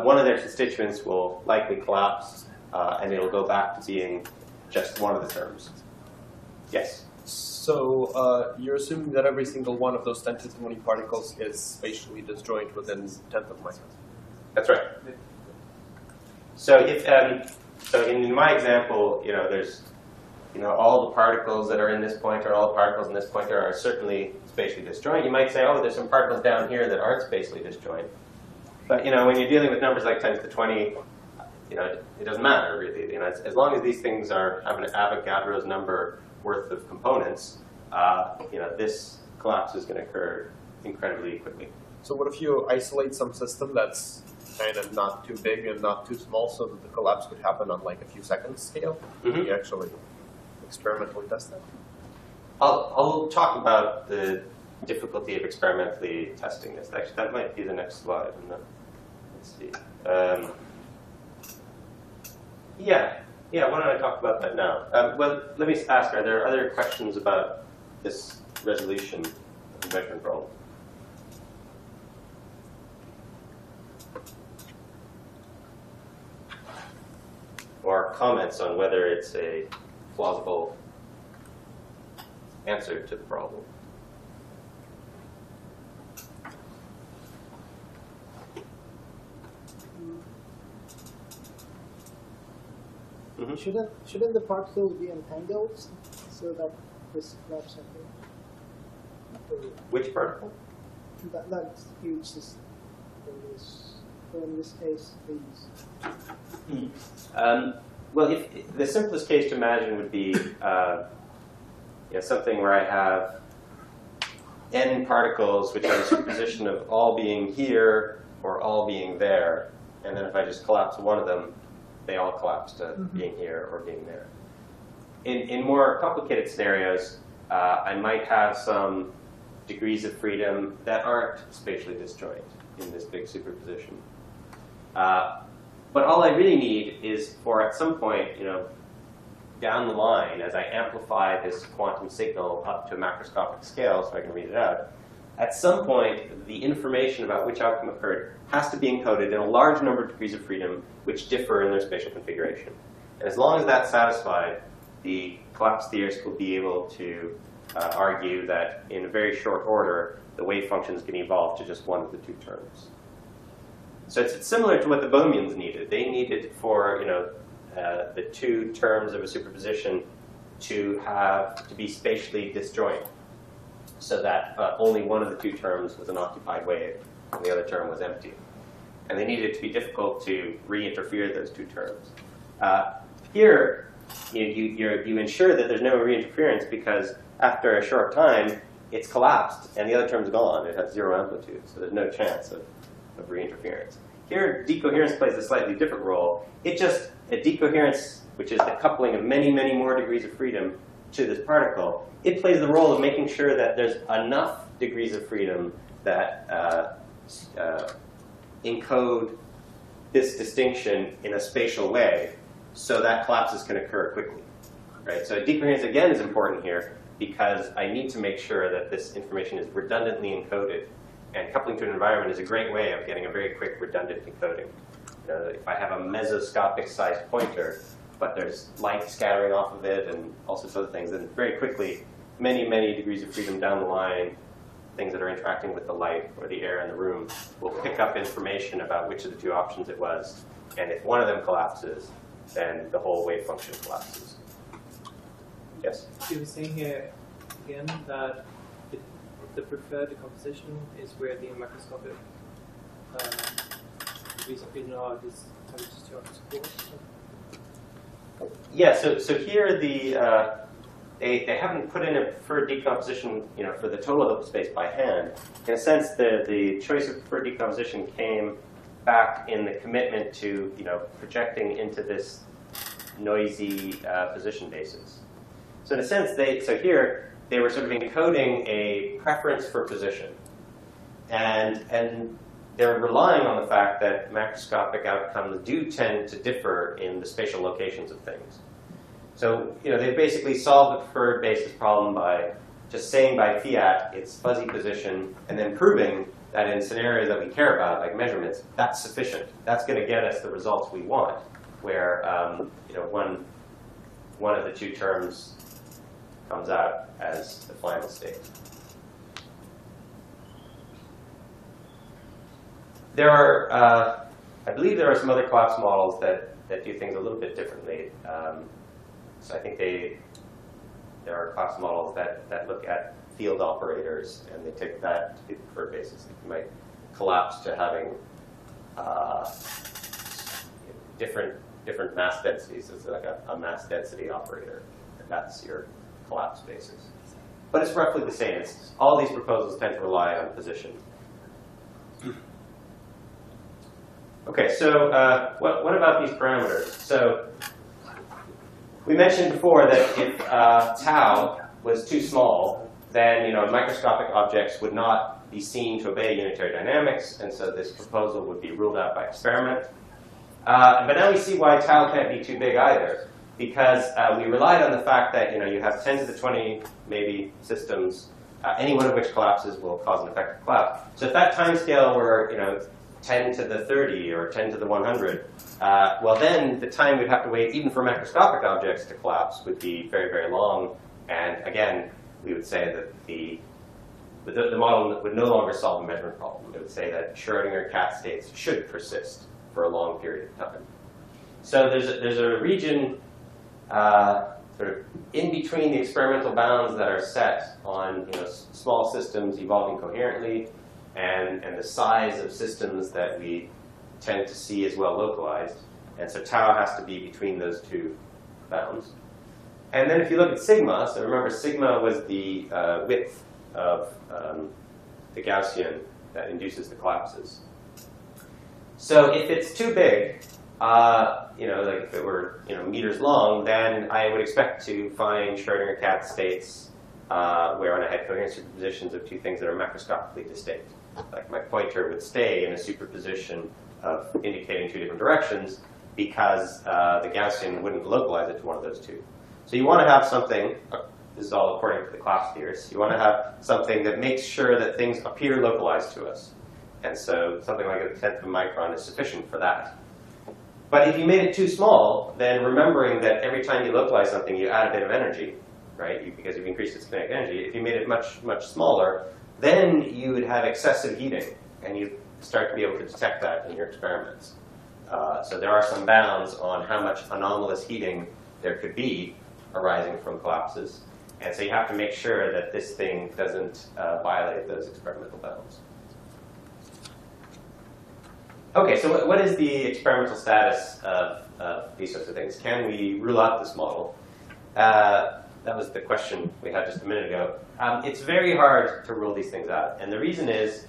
one of their constituents will likely collapse, and it'll go back to being just one of the terms. Yes? So you're assuming that every single one of those 10 to 20 particles is spatially disjoint within 10th of a micron. That's right. So so in my example, there's all the particles that are in this pointer, all the particles in this pointer are certainly spatially disjoint. You might say, oh, there's some particles down here that aren't spatially disjoint. But when you're dealing with numbers like 10 to the 20, it doesn't matter really. As long as these things have an Avogadro's number worth of components, this collapse is going to occur incredibly quickly. So what if you isolate some system that's kind of not too big and not too small, so that the collapse could happen on like a few seconds scale? Mm-hmm. You actually experimentally test that? I'll talk about the difficulty of experimentally testing this. Actually, that might be the next slide. Let's see. Yeah. Yeah, why don't I talk about that now? Well, let me ask, are there other questions about this resolution of the measurement problem? Or comments on whether it's a plausible answer to the problem? Mm-hmm. Shouldn't the particles be entangled so that this collapse happens? Which particle? That's huge system. In this case, please. Well, if the simplest case to imagine would be something where I have n particles which are a superposition of all being here or all being there, and then if I just collapse one of them, they all collapse to being here or being there. In more complicated scenarios, I might have some degrees of freedom that aren't spatially disjoint in this big superposition. But all I really need is for at some point, down the line, as I amplify this quantum signal up to a macroscopic scale so I can read it out, at some point, the information about which outcome occurred has to be encoded in a large number of degrees of freedom which differ in their spatial configuration. And as long as that's satisfied, the collapse theorists will be able to argue that in a very short order, the wave functions can evolve to just one of the two terms. So it's similar to what the Bohmians needed. They needed for the two terms of a superposition to be spatially disjoint, so that only one of the two terms was an occupied wave and the other term was empty. And they needed it to be difficult to re-interfere those two terms. Here, you ensure that there's no re-interference because after a short time, it's collapsed and the other term's gone. It has zero amplitude, so there's no chance of re-interference. Here, decoherence plays a slightly different role. A decoherence, which is the coupling of many, many more degrees of freedom to this particle, it plays the role of making sure that there's enough degrees of freedom that encode this distinction in a spatial way so that collapses can occur quickly. Right? So decoherence, again, is important here because I need to make sure that this information is redundantly encoded. And coupling to an environment is a great way of getting a very quick redundant encoding. If I have a mesoscopic sized pointer, but there's light scattering off of it and all sorts of other things, then very quickly, many, many degrees of freedom down the line, things that are interacting with the light or the air in the room will pick up information about which of the two options it was. And if one of them collapses, then the whole wave function collapses. Yes? You were saying here again that the preferred decomposition is where the macroscopic degrees of freedom are just support. Yeah, so here they haven't put in a preferred decomposition for the total of the space by hand. In a sense, the choice of preferred decomposition came back in the commitment to projecting into this noisy position basis. So in a sense, here they were sort of encoding a preference for position. And they're relying on the fact that macroscopic outcomes do tend to differ in the spatial locations of things. So they basically solved the preferred basis problem by just saying by fiat its fuzzy position and then proving that in scenarios that we care about, like measurements, that's sufficient. That's going to get us the results we want, where one of the two terms comes out as the final state. There are, I believe there are some other collapse models that do things a little bit differently. So I think there are collapse models that look at field operators, and they take that to be the preferred basis. You might collapse to having different mass densities. It's like a mass density operator, and that's your collapse basis. But it's roughly the same. All these proposals tend to rely on position. Okay, so what about these parameters? So we mentioned before that if tau was too small, then microscopic objects would not be seen to obey unitary dynamics, and so this proposal would be ruled out by experiment. But now we see why tau can't be too big either. because we relied on the fact that you have 10 to the 20 maybe systems, any one of which collapses will cause an effective collapse. So if that time scale were 10 to the 30 or 10 to the 100, well then the time we'd have to wait even for macroscopic objects to collapse would be very, very long. And again, we would say that the model would no longer solve a measurement problem. It would say that Schrodinger cat states should persist for a long period of time. So there's a region sort of in between the experimental bounds that are set on small systems evolving coherently and the size of systems that we tend to see as well localized. And so tau has to be between those two bounds. And then if you look at sigma, so remember sigma was the width of the Gaussian that induces the collapses. So if it's too big, like if it were meters long, then I would expect to find Schrodinger cat states wherein I had coherent superpositions of two things that are macroscopically distinct. Like my pointer would stay in a superposition of indicating two different directions because the Gaussian wouldn't localize it to one of those two. So you want to have something, this is all according to the collapse theorists, you want to have something that makes sure that things appear localized to us. And so something like a tenth of a micron is sufficient for that. But if you made it too small, then remembering that every time you localize something, you add a bit of energy, right? Because you've increased its kinetic energy. If you made it much, much smaller, then you would have excessive heating, and you start to be able to detect that in your experiments. So there are some bounds on how much anomalous heating there could be arising from collapses. And so you have to make sure that this thing doesn't violate those experimental bounds. OK, so what is the experimental status of these sorts of things? Can we rule out this model? That was the question we had just a minute ago. It's very hard to rule these things out. And the reason is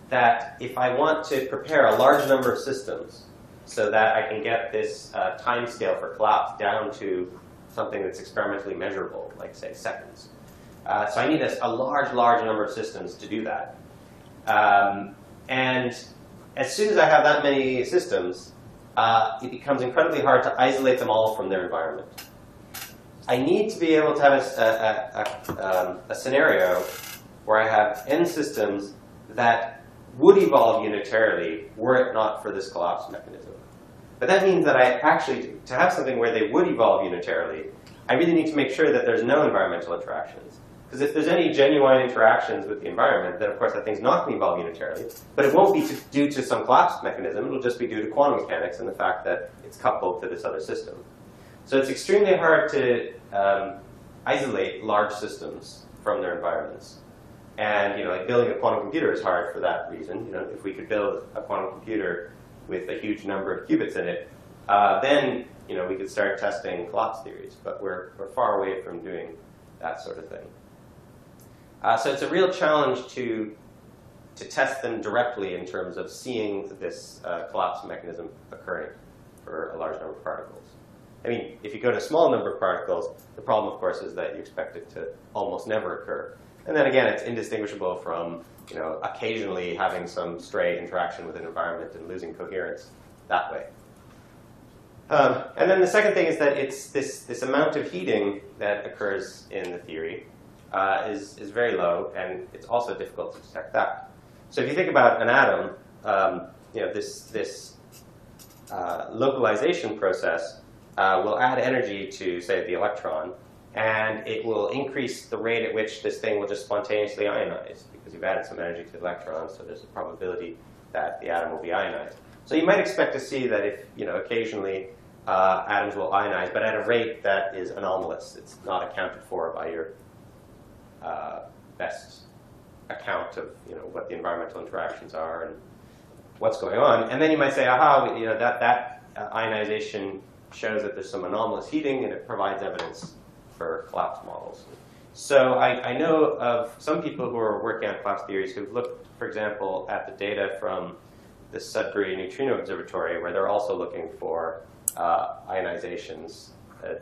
that if I want to prepare a large number of systems so that I can get this time scale for collapse down to something that's experimentally measurable, like, say, seconds. So I need a large, large number of systems to do that. And as soon as I have that many systems, it becomes incredibly hard to isolate them all from their environment. I need to be able to have a scenario where I have n systems that would evolve unitarily were it not for this collapse mechanism. But that means that I actually, to have something where they would evolve unitarily, I really need to make sure that there's no environmental interactions. Because if there's any genuine interactions with the environment, then of course that thing's not going to evolve unitarily. But it won't be due to some collapse mechanism. It'll just be due to quantum mechanics and the fact that it's coupled to this other system. So it's extremely hard to isolate large systems from their environments. And like building a quantum computer is hard for that reason. If we could build a quantum computer with a huge number of qubits in it, then we could start testing collapse theories. But we're far away from doing that sort of thing. So it's a real challenge to test them directly in terms of seeing this collapse mechanism occurring for a large number of particles. I mean, if you go to a small number of particles, the problem, of course, is that you expect it to almost never occur. And then again, it's indistinguishable from occasionally having some stray interaction with an environment and losing coherence that way. And then the second thing is that it's this amount of heating that occurs in the theory is very low, and it's also difficult to detect that. So if you think about an atom, this localization process will add energy to, say, the electron, and it will increase the rate at which this thing will just spontaneously ionize, because you've added some energy to the electron, so there's a probability that the atom will be ionized. So you might expect to see that if, occasionally atoms will ionize, but at a rate that is anomalous. It's not accounted for by your best account of what the environmental interactions are and what's going on. And then you might say, aha, that ionization shows that there's some anomalous heating, and it provides evidence for collapse models. So I know of some people who are working on collapse theories who've looked, for example, at the data from the Sudbury Neutrino Observatory, where they're also looking for ionizations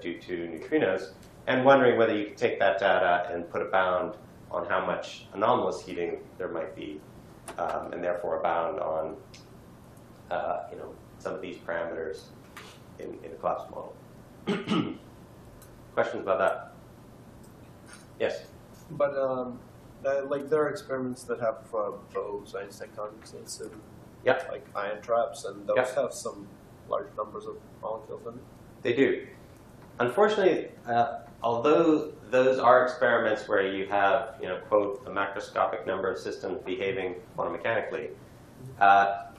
due to neutrinos, and wondering whether you could take that data and put a bound on how much anomalous heating there might be, and therefore a bound on some of these parameters in the collapse model. Questions about that? Yes. But like there are experiments that have Bose-Einstein condensates and Yeah. like ion traps, and those Yeah. have some large numbers of molecules in it. They do. Unfortunately, although those are experiments where you have, quote, a macroscopic number of systems behaving quantum mechanically,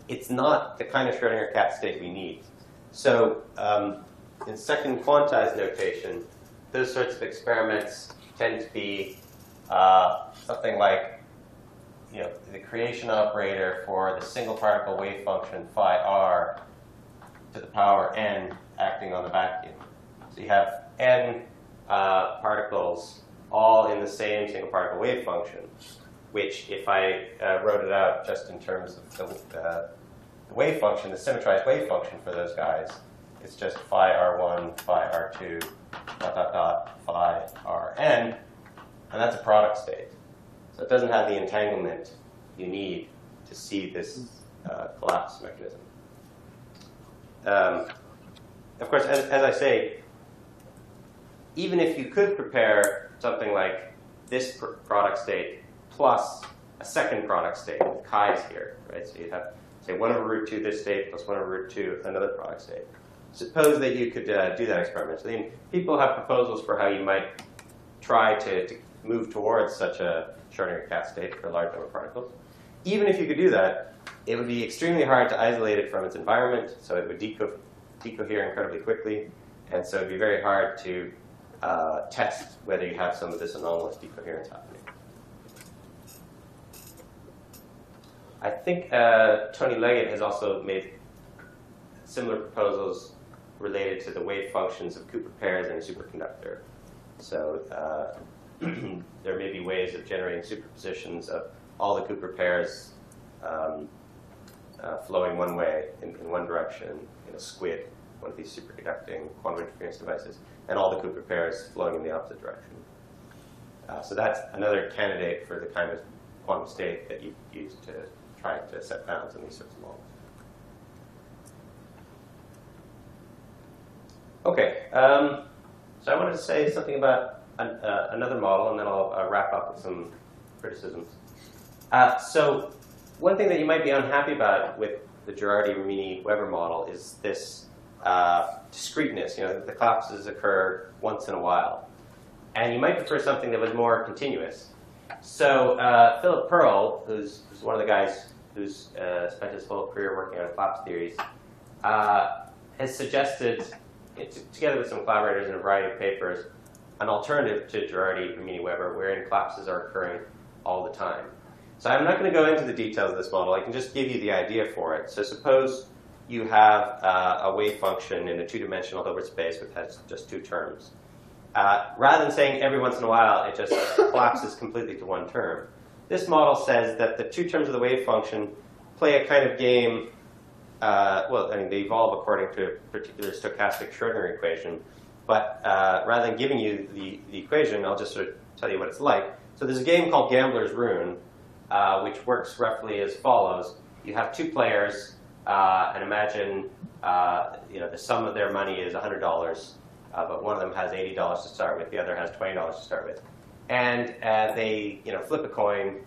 it's not the kind of Schrodinger cat state we need. So in second quantized notation, those sorts of experiments tend to be something like, the creation operator for the single particle wave function phi r to the power n acting on the vacuum. So you have n particles all in the same single particle wave function, which if I wrote it out just in terms of the wave function, the symmetrized wave function for those guys, it's just phi r1, phi r2, dot, dot, dot, phi rn, and that's a product state. So it doesn't have the entanglement you need to see this collapse mechanism. Of course, as I say, even if you could prepare something like this product state plus a second product state with chi's here, right? So you'd have, say, 1 over root 2 this state plus 1 over root 2 another product state. Suppose that you could do that experiment. So then people have proposals for how you might try to move towards such a Schrodinger cat state for large number of particles. Even if you could do that, it would be extremely hard to isolate it from its environment, so it would decohere incredibly quickly, and so it would be very hard to test whether you have some of this anomalous decoherence happening. I think Tony Leggett has also made similar proposals related to the wave functions of Cooper pairs in a superconductor. So there may be ways of generating superpositions of all the Cooper pairs flowing one way in one direction in a SQUID, one of these superconducting quantum interference devices, and all the Cooper pairs flowing in the opposite direction. So that's another candidate for the kind of quantum state that you use to try to set bounds in these sorts of models. Okay, so I wanted to say something about another model, and then I'll wrap up with some criticisms. So one thing that you might be unhappy about with the Girardi-Rimini-Weber model is this discreteness. The collapses occur once in a while. And you might prefer something that was more continuous. So Philip Pearl, who's one of the guys who's spent his whole career working on collapse theories, has suggested, together with some collaborators in a variety of papers, an alternative to Girardi-Rimini-Weber wherein collapses are occurring all the time. So I'm not going to go into the details of this model. I can just give you the idea for it. So suppose you have a wave function in a two-dimensional Hilbert space which has just two terms. Rather than saying every once in a while it just collapses completely to one term, this model says that the two terms of the wave function play a kind of game. They evolve according to a particular stochastic Schrodinger equation. But rather than giving you the equation, I'll just sort of tell you what it's like. So there's a game called Gambler's Rune, which works roughly as follows. You have two players, and imagine the sum of their money is $100, but one of them has $80 to start with, the other has $20 to start with. And they flip a coin,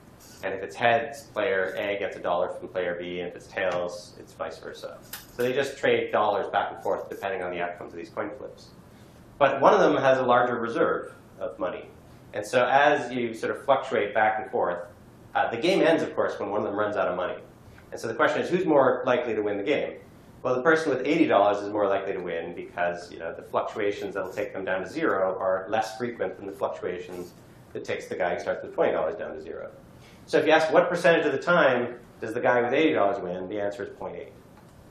and if it's heads, player A gets $1 from player B, and if it's tails, it's vice versa. So they just trade dollars back and forth depending on the outcomes of these coin flips. But one of them has a larger reserve of money. And so as you sort of fluctuate back and forth, the game ends, of course, when one of them runs out of money. And so the question is, who's more likely to win the game? Well, the person with $80 is more likely to win because the fluctuations that will take them down to zero are less frequent than the fluctuations that takes the guy who starts with $20 down to zero. So if you ask what percentage of the time does the guy with $80 win, the answer is 0.8.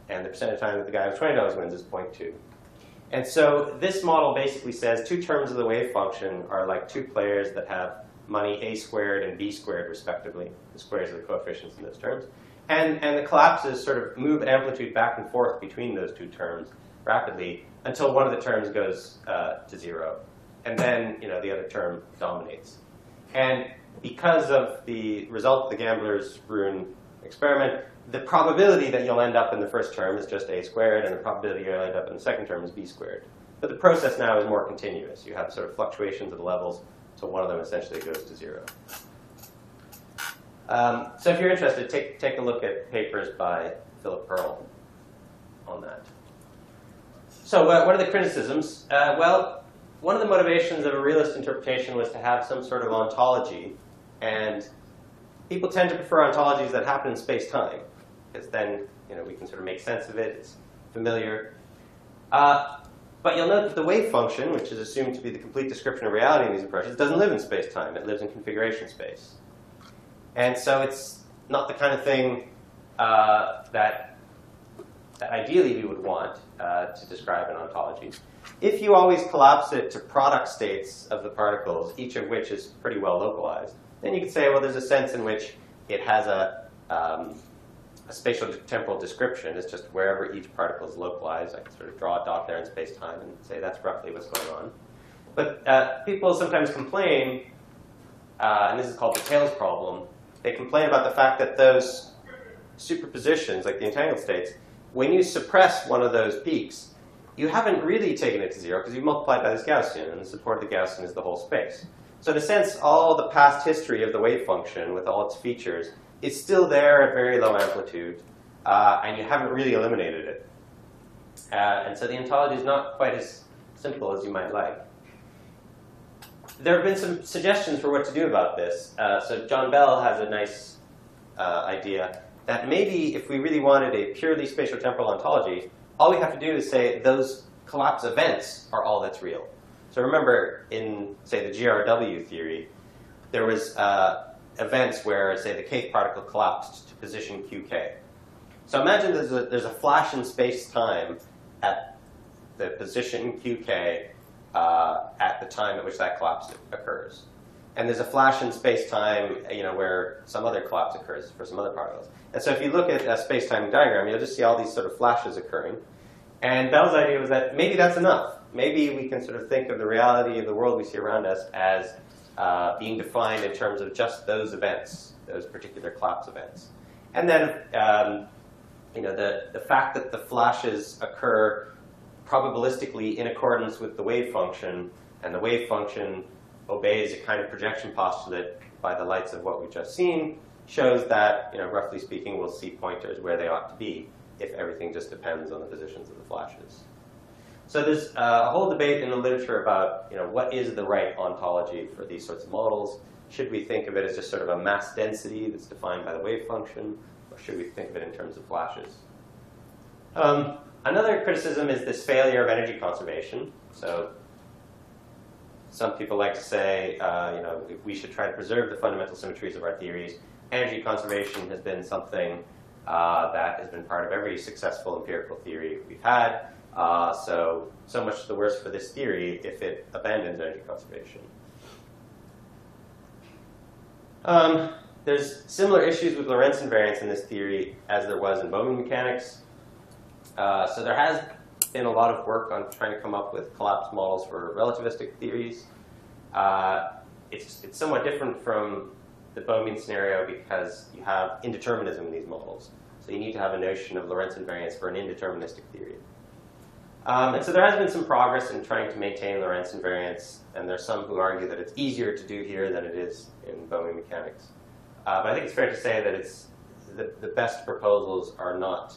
And the percentage of the time that the guy with $20 wins is 0.2. And so this model basically says two terms of the wave function are like two players that have money a squared and b squared, respectively. The squares are the coefficients in those terms. And the collapses sort of move amplitude back and forth between those two terms rapidly until one of the terms goes to zero. And then the other term dominates. And because of the result of the Gambler's Rune experiment, the probability that you'll end up in the first term is just a squared, and the probability you'll end up in the second term is b squared. But the process now is more continuous. You have sort of fluctuations of the levels, so one of them essentially goes to 0. So if you're interested, take a look at papers by Philip Pearl on that. So what are the criticisms? Well, one of the motivations of a realist interpretation was to have some sort of ontology. And people tend to prefer ontologies that happen in space-time, because then we can sort of make sense of it. It's familiar. But you'll note that the wave function, which is assumed to be the complete description of reality in these approaches, doesn't live in space-time. It lives in configuration space. And so it's not the kind of thing that ideally we would want to describe an ontology. If you always collapse it to product states of the particles, each of which is pretty well localized, then you could say, well, there's a sense in which it has a spatial temporal description. It's just wherever each particle is localized. I can sort of draw a dot there in space-time and say that's roughly what's going on. But people sometimes complain, and this is called the tails problem. They complain about the fact that those superpositions, like the entangled states, when you suppress one of those peaks, you haven't really taken it to 0 because you've multiplied by this Gaussian, and the support of the Gaussian is the whole space. So in a sense, all the past history of the wave function with all its features is still there at very low amplitude, and you haven't really eliminated it. And so the ontology is not quite as simple as you might like. There have been some suggestions for what to do about this. So John Bell has a nice idea that maybe if we really wanted a purely spatiotemporal ontology, all we have to do is say those collapse events are all that's real. So remember, in, say, the GRW theory, there was events where, say, the kth particle collapsed to position qk. So imagine there's a flash in space-time at the position qk at the time at which that collapse occurs. And there's a flash in space-time where some other collapse occurs for some other particles. And so if you look at a space-time diagram, you'll just see all these sort of flashes occurring. And Bell's idea was that maybe that's enough. Maybe we can sort of think of the reality of the world we see around us as being defined in terms of just those events, those particular collapse events. And then the fact that the flashes occur probabilistically in accordance with the wave function, and the wave function obeys a kind of projection postulate by the lights of what we've just seen, shows that, roughly speaking, we'll see pointers where they ought to be if everything just depends on the positions of the flashes. So there's a whole debate in the literature about what is the right ontology for these sorts of models. Should we think of it as just sort of a mass density that's defined by the wave function, or should we think of it in terms of flashes? Another criticism is this failure of energy conservation. So some people like to say, we should try to preserve the fundamental symmetries of our theories. Energy conservation has been something that has been part of every successful empirical theory we've had. So much the worse for this theory if it abandons energy conservation. There's similar issues with Lorentz invariance in this theory as there was in Bohm mechanics. So there has been a lot of work on trying to come up with collapse models for relativistic theories. It's somewhat different from the Bohmian scenario because you have indeterminism in these models. So you need to have a notion of Lorentz invariance for an indeterministic theory. And so there has been some progress in trying to maintain Lorentz invariance, and there's some who argue that it's easier to do here than it is in Bohmian mechanics. But I think it's fair to say that the best proposals are not,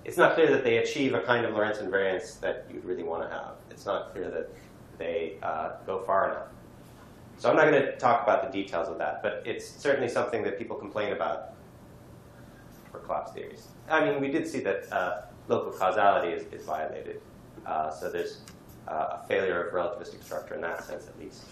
it's not clear that they achieve a kind of Lorentz invariance that you'd really want to have. It's not clear that they go far enough. So I'm not going to talk about the details of that, but it's certainly something that people complain about for collapse theories. I mean, we did see that local causality is violated. So there's a failure of relativistic structure in that sense, at least.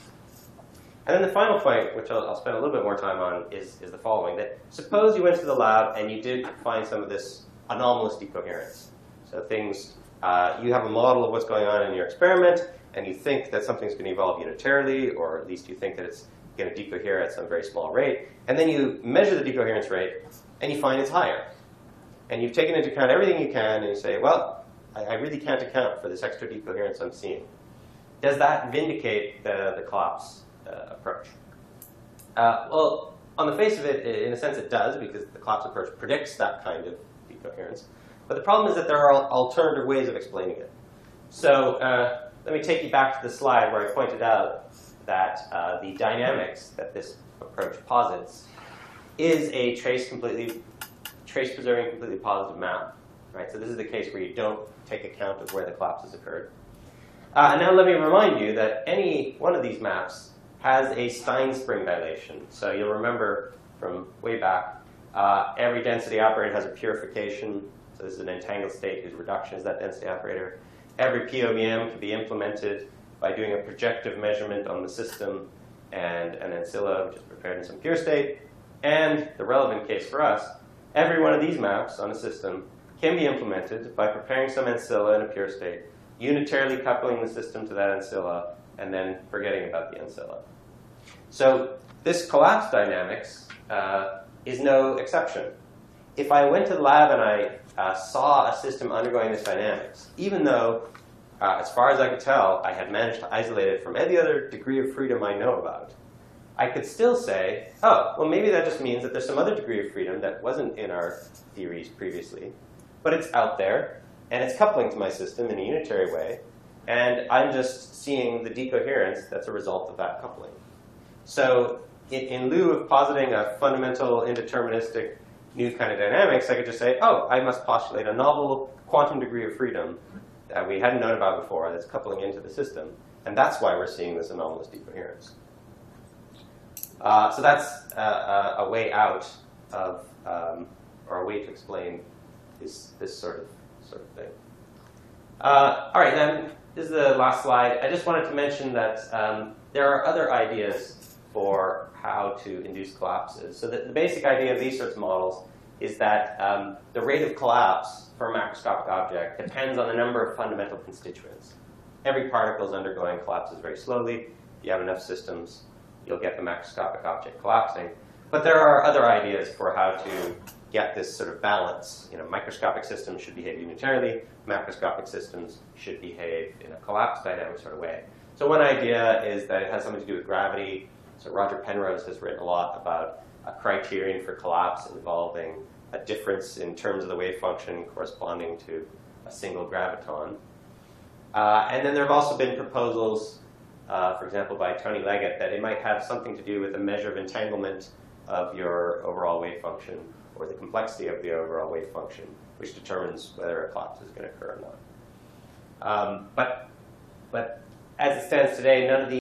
And then the final point, which I'll spend a little bit more time on, is the following. That suppose you went to the lab and you did find some of this anomalous decoherence. So things, you have a model of what's going on in your experiment, and you think that something's going to evolve unitarily, or at least you think that it's going to decohere at some very small rate. And then you measure the decoherence rate, and you find it's higher. And you've taken into account everything you can, and you say, well, I really can't account for this extra decoherence I'm seeing. Does that vindicate the collapse approach? Well, on the face of it, in a sense it does, because the collapse approach predicts that kind of decoherence. But the problem is that there are alternative ways of explaining it. So let me take you back to the slide where I pointed out that the dynamics that this approach posits is a trace preserving completely positive map. Right? So this is the case where you don't take account of where the collapse has occurred. And now let me remind you that any one of these maps has a Stein spring dilation. So you'll remember from way back, every density operator has a purification. So this is an entangled state whose reduction is that density operator. Every POVM can be implemented by doing a projective measurement on the system and an ancilla, which is prepared in some pure state. And the relevant case for us, every one of these maps on a system can be implemented by preparing some ancilla in a pure state, unitarily coupling the system to that ancilla, and then forgetting about the ancilla. So this collapse dynamics is no exception. If I went to the lab and I saw a system undergoing this dynamics, even though, as far as I could tell, I had managed to isolate it from any other degree of freedom I know about, I could still say, oh, well, maybe that just means that there's some other degree of freedom that wasn't in our theories previously, but it's out there, and it's coupling to my system in a unitary way, and I'm just seeing the decoherence that's a result of that coupling. So in lieu of positing a fundamental indeterministic new kind of dynamics, I could just say, oh, I must postulate a novel quantum degree of freedom that we hadn't known about before that's coupling into the system. And that's why we're seeing this anomalous decoherence. So that's a way out of, or a way to explain this sort of thing. All right, then this is the last slide. I just wanted to mention that there are other ideas for how to induce collapses. So the basic idea of these sorts of models is that the rate of collapse for a macroscopic object depends on a number of fundamental constituents. Every particle is undergoing collapses very slowly. If you have enough systems, you'll get the macroscopic object collapsing. But there are other ideas for how to get this sort of balance. You know, microscopic systems should behave unitarily. Macroscopic systems should behave in a collapse dynamic sort of way. So one idea is that it has something to do with gravity. So Roger Penrose has written a lot about a criterion for collapse involving a difference in terms of the wave function corresponding to a single graviton. And then there have also been proposals, for example, by Tony Leggett, that it might have something to do with a measure of entanglement of your overall wave function or the complexity of the overall wave function, which determines whether a collapse is going to occur or not. But as it stands today, none of these